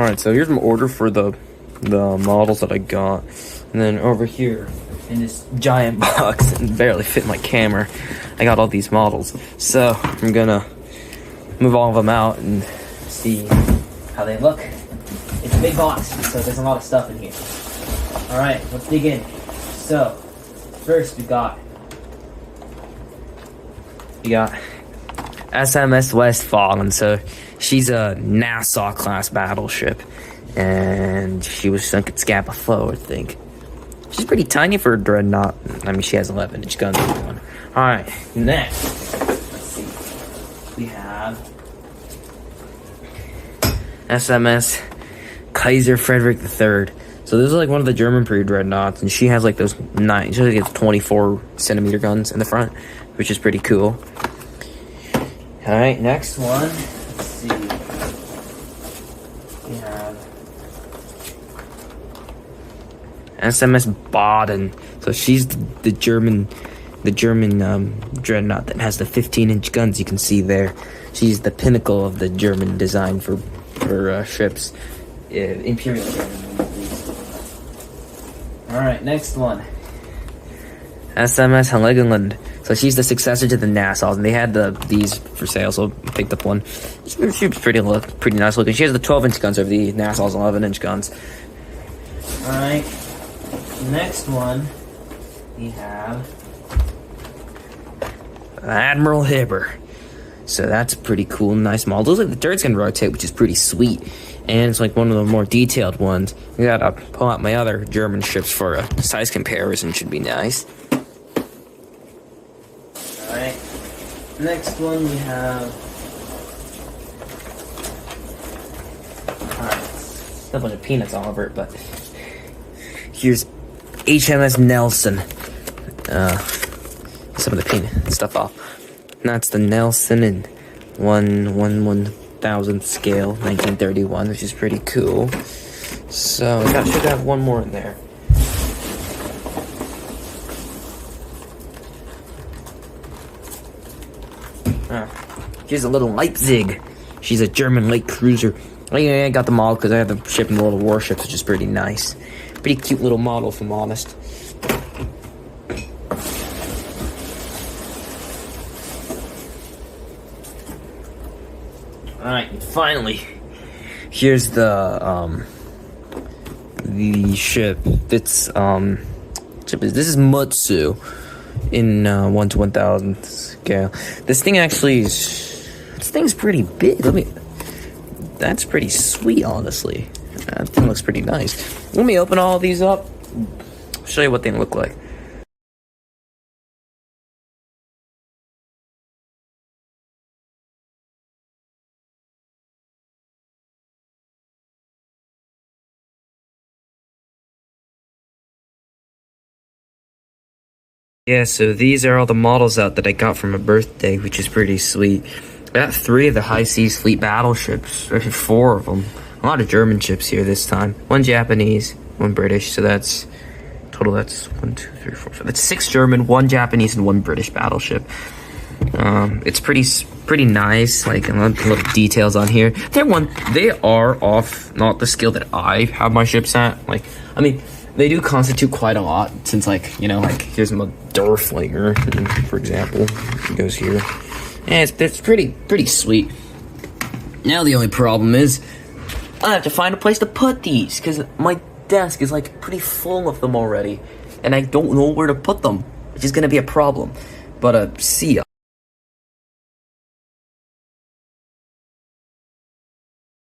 Alright, so here's my order for the models that I got. And then over here, in this giant box, and barely fit my camera, I got all these models. So, I'm gonna move all of them out and see how they look. It's a big box, so there's a lot of stuff in here. Alright, let's dig in. So, first we got SMS Westfalen. So she's a Nassau class battleship, and she was sunk at Scapa Flow, I think. She's pretty tiny for a dreadnought. I mean, she has 11-inch guns. All right, next, let's see. We have SMS Kaiser Frederick III. So this is like one of the German period dreadnoughts, and she has like those she has 24-centimeter guns in the front, which is pretty cool. All right, next one. Let's see. We have SMS Baden. So she's the German dreadnought that has the 15-inch guns you can see there. She's the pinnacle of the German design for ships, Imperial German. All right, next one. SMS Heligoland. So she's the successor to the Nassaus, and they had these for sale, so I picked up one. She was pretty nice looking. She has the 12-inch guns over the Nassau's 11-inch guns. All right, next one we have Admiral Hibber. So that's pretty cool, nice model. Looks like the turret's gonna rotate, which is pretty sweet, and it's like one of the more detailed ones. I gotta pull out my other German ships for a size comparison. Should be nice. Alright, next one we have still a bunch of peanuts all over it, but here's HMS Nelson. Some of the peanut stuff off. And that's the Nelson in 1/1000th scale, 1931, which is pretty cool. So I should have one more in there. Here's a little Leipzig. She's a German light cruiser. I got the model because I have the ship in the World of Warships, which is pretty nice. Pretty cute little model, if I'm honest. Alright, finally, here's the ship. It's this is Mutsu in 1/1000th scale. This thing's pretty big. That's pretty sweet, honestly. That thing looks pretty nice. Let me open all these up, show you what they look like. Yeah, so these are all the models out that I got for my birthday, which is pretty sweet. I got 3 of the High Seas Fleet battleships, actually 4 of them. A lot of German ships here this time. 1 Japanese, 1 British, so that's 1, 2, 3, 4, 5. That's 6 German, 1 Japanese, and 1 British battleship. It's pretty nice, like a lot of details on here. They are off not the scale that I have my ships at. Like, I mean, they do constitute quite a lot, since here's my Derflinger, for example. It goes here. And it's pretty sweet. Now the only problem is I have to find a place to put these, because my desk is like pretty full of them already, and I don't know where to put them, which is gonna be a problem. But see ya.